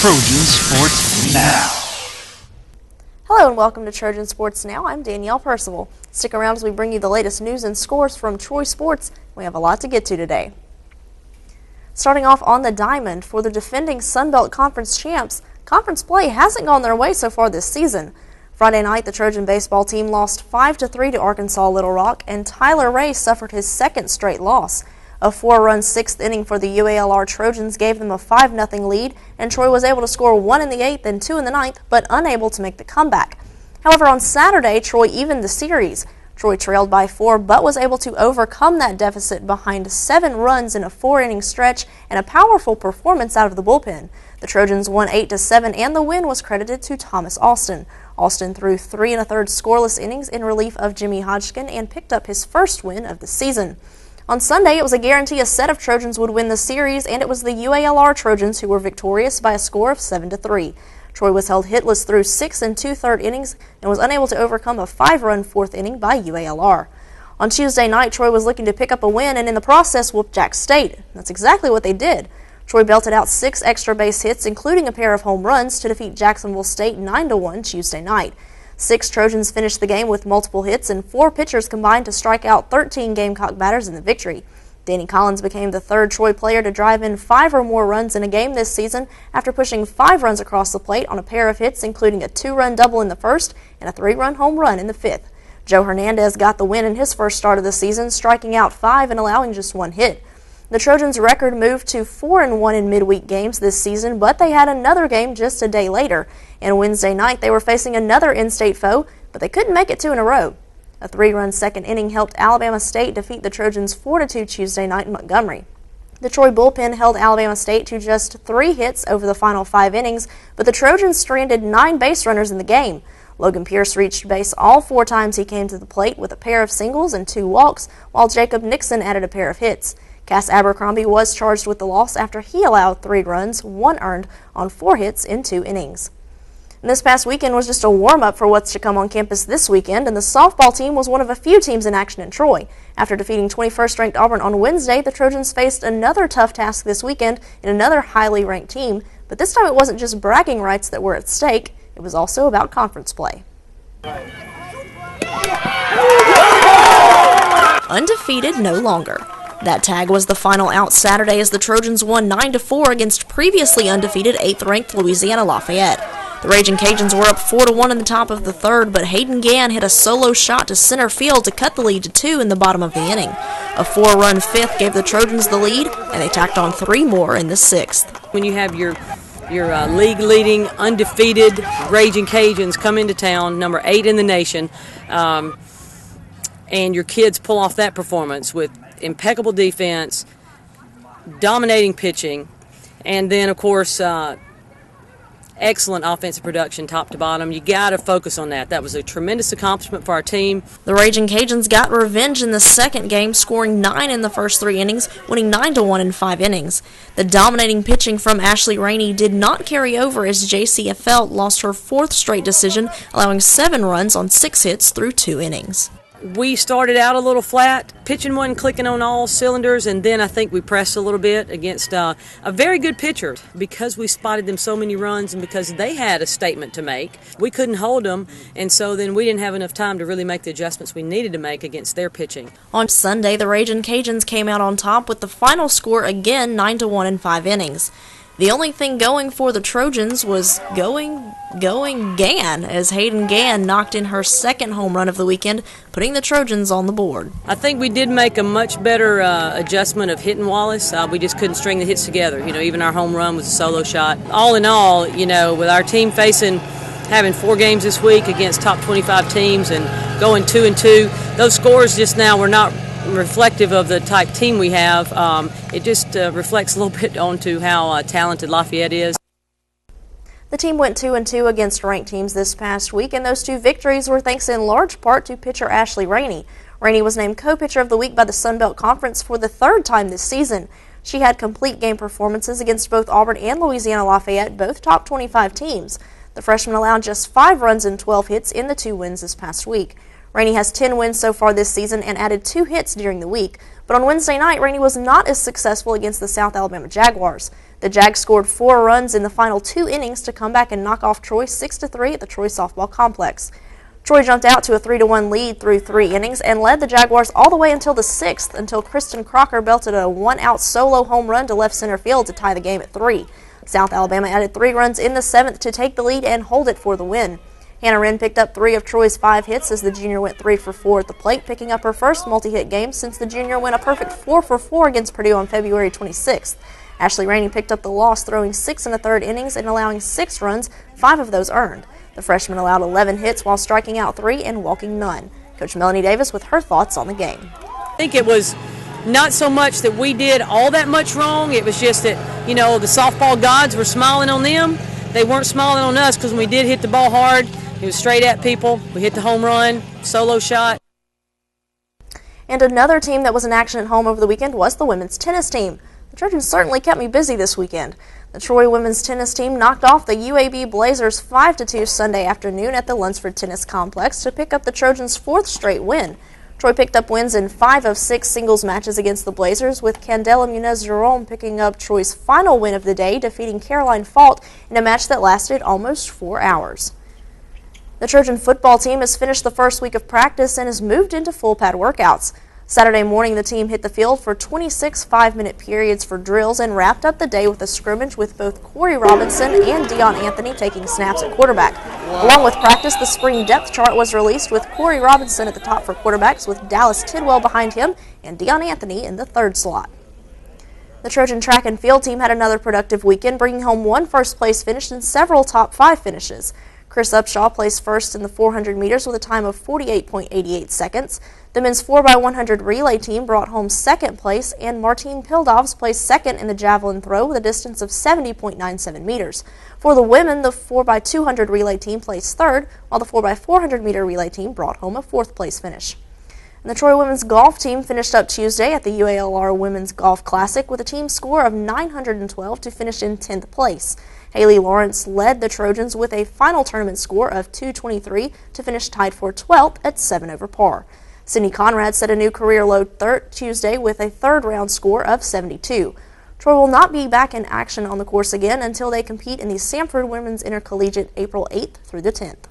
Trojan Sports Now. Hello and welcome to Trojan Sports Now. I'm Danielle Percival. Stick around as we bring you the latest news and scores from Troy Sports. We have a lot to get to today. Starting off on the diamond, for the defending Sun Belt Conference champs, conference play hasn't gone their way so far this season. Friday night, the Trojan baseball team lost 5-3 to Arkansas Little Rock, and Tyler Ray suffered his second straight loss. A 4-run sixth inning for the UALR Trojans gave them a 5-0 lead, and Troy was able to score 1 in the 8th and 2 in the 9th, but unable to make the comeback. However, on Saturday, Troy evened the series. Troy trailed by 4, but was able to overcome that deficit behind 7 runs in a 4-inning stretch and a powerful performance out of the bullpen. The Trojans won 8-7, and the win was credited to Thomas Alston. Alston threw 3 1/3 scoreless innings in relief of Jimmy Hodgkin and picked up his first win of the season. On Sunday, it was a guarantee a set of Trojans would win the series, and it was the UALR Trojans who were victorious by a score of 7-3. Troy was held hitless through 6 2/3 innings and was unable to overcome a 5-run 4th inning by UALR. On Tuesday night, Troy was looking to pick up a win and in the process whooped Jack State. That's exactly what they did. Troy belted out 6 extra base hits, including a pair of home runs, to defeat Jacksonville State 9-1 Tuesday night. 6 Trojans finished the game with multiple hits, and 4 pitchers combined to strike out 13 Gamecock batters in the victory. Danny Collins became the 3rd Troy player to drive in 5 or more runs in a game this season after pushing 5 runs across the plate on a pair of hits, including a 2-run double in the 1st and a 3-run home run in the 5th. Joe Hernandez got the win in his first start of the season, striking out 5 and allowing just 1 hit. The Trojans' record moved to 4-1 in midweek games this season, but they had another game just a day later. And Wednesday night, they were facing another in-state foe, but they couldn't make it 2 in a row. A 3-run second inning helped Alabama State defeat the Trojans 4-2 Tuesday night in Montgomery. The Troy bullpen held Alabama State to just 3 hits over the final 5 innings, but the Trojans stranded 9 base runners in the game. Logan Pierce reached base all 4 times he came to the plate with a pair of singles and 2 walks, while Jacob Nixon added a pair of hits. Cass Abercrombie was charged with the loss after he allowed 3 runs, 1 earned, on 4 hits in 2 innings. And this past weekend was just a warm-up for what's to come on campus this weekend, and the softball team was one of a few teams in action in Troy. After defeating 21st-ranked Auburn on Wednesday, the Trojans faced another tough task this weekend in another highly ranked team, but this time it wasn't just bragging rights that were at stake, it was also about conference play. Undefeated no longer. That tag was the final out Saturday as the Trojans won 9-4 against previously undefeated 8th-ranked Louisiana Lafayette. The Raging Cajuns were up 4-1 in the top of the 3rd, but Hayden Gann hit a solo shot to center field to cut the lead to 2 in the bottom of the inning. A 4-run 5th gave the Trojans the lead, and they tacked on 3 more in the 6th. When you have your league-leading, undefeated Raging Cajuns come into town, number 8 in the nation, and your kids pull off that performance with impeccable defense, dominating pitching, and then, of course, excellent offensive production top to bottom. You got to focus on that. That was a tremendous accomplishment for our team. The Raging Cajuns got revenge in the second game, scoring 9 in the first 3 innings, winning 9-1 in 5 innings. The dominating pitching from Ashley Rainey did not carry over as J.C. Felt lost her 4th straight decision, allowing 7 runs on 6 hits through 2 innings. We started out a little flat, pitching wasn't clicking on all cylinders, and then I think we pressed a little bit against a very good pitcher. Because we spotted them so many runs and because they had a statement to make, we couldn't hold them, and so then we didn't have enough time to really make the adjustments we needed to make against their pitching. On Sunday, the Raging Cajuns came out on top with the final score again 9-1 in 5 innings. The only thing going for the Trojans was going Gann, as Hayden Gann knocked in her 2nd home run of the weekend, putting the Trojans on the board. I think we did make a much better adjustment of hitting Wallace. We just couldn't string the hits together. Even our home run was a solo shot. All in all, with our team having 4 games this week against top 25 teams and going 2-2, those scores just now were not reflective of the type team we have. It just reflects a little bit onto how talented Lafayette is. The team went 2-2 against ranked teams this past week, and those 2 victories were thanks in large part to pitcher Ashley Rainey. Rainey was named co-pitcher of the week by the Sun Belt Conference for the 3rd time this season. She had complete game performances against both Auburn and Louisiana Lafayette, both top 25 teams. The freshman allowed just 5 runs and 12 hits in the 2 wins this past week. Rainey has 10 wins so far this season and added 2 hits during the week. But on Wednesday night, Rainey was not as successful against the South Alabama Jaguars. The Jags scored 4 runs in the final 2 innings to come back and knock off Troy 6-3 at the Troy Softball Complex. Troy jumped out to a 3-1 lead through 3 innings and led the Jaguars all the way until the 6th, until Kristen Crocker belted a 1-out solo home run to left center field to tie the game at 3. South Alabama added 3 runs in the 7th to take the lead and hold it for the win. Hannah Wren picked up 3 of Troy's 5 hits as the junior went 3 for 4 at the plate, picking up her first multi-hit game since the junior went a perfect 4 for 4 against Purdue on February 26th. Ashley Rainey picked up the loss, throwing 6 1/3 innings and allowing 6 runs, 5 of those earned. The freshman allowed 11 hits while striking out 3 and walking none. Coach Melanie Davis with her thoughts on the game. I think it was not so much that we did all that much wrong. It was just that, the softball gods were smiling on them. They weren't smiling on us because when we did hit the ball hard, it was straight at people. We hit the home run, solo shot. And another team that was in action at home over the weekend was the women's tennis team. The Trojans certainly kept me busy this weekend. The Troy women's tennis team knocked off the UAB Blazers 5-2 Sunday afternoon at the Lunsford Tennis Complex to pick up the Trojans' 4th straight win. Troy picked up wins in 5 of 6 singles matches against the Blazers, with Candela Munez-Jerome picking up Troy's final win of the day, defeating Caroline Fault in a match that lasted almost 4 hours. The Trojan football team has finished the first week of practice and has moved into full pad workouts. Saturday morning, the team hit the field for 26 5-minute periods for drills and wrapped up the day with a scrimmage with both Corey Robinson and Dion Anthony taking snaps at quarterback. Along with practice, the spring depth chart was released with Corey Robinson at the top for quarterbacks, with Dallas Tidwell behind him and Dion Anthony in the 3rd slot. The Trojan track and field team had another productive weekend, bringing home 1 first-place finish and several top 5 finishes. Chris Upshaw placed first in the 400 meters with a time of 48.88 seconds. The men's 4x100 relay team brought home 2nd place, and Martine Pildovs placed 2nd in the javelin throw with a distance of 70.97 meters. For the women, the 4x200 relay team placed 3rd, while the 4x400 meter relay team brought home a 4th place finish. And the Troy women's golf team finished up Tuesday at the UALR Women's Golf Classic with a team score of 912 to finish in 10th place. Haley Lawrence led the Trojans with a final tournament score of 223 to finish tied for 12th at 7 over par. Sydney Conrad set a new career low Tuesday with a 3rd round score of 72. Troy will not be back in action on the course again until they compete in the Samford Women's Intercollegiate April 8th through the 10th.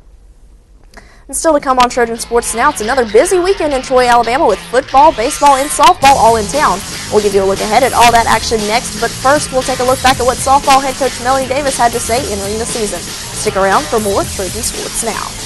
And still to come on Trojan Sports Now, it's another busy weekend in Troy, Alabama with football, baseball, and softball all in town. We'll give you a look ahead at all that action next, but first we'll take a look back at what softball head coach Melanie Davis had to say entering the season. Stick around for more Trojan Sports Now.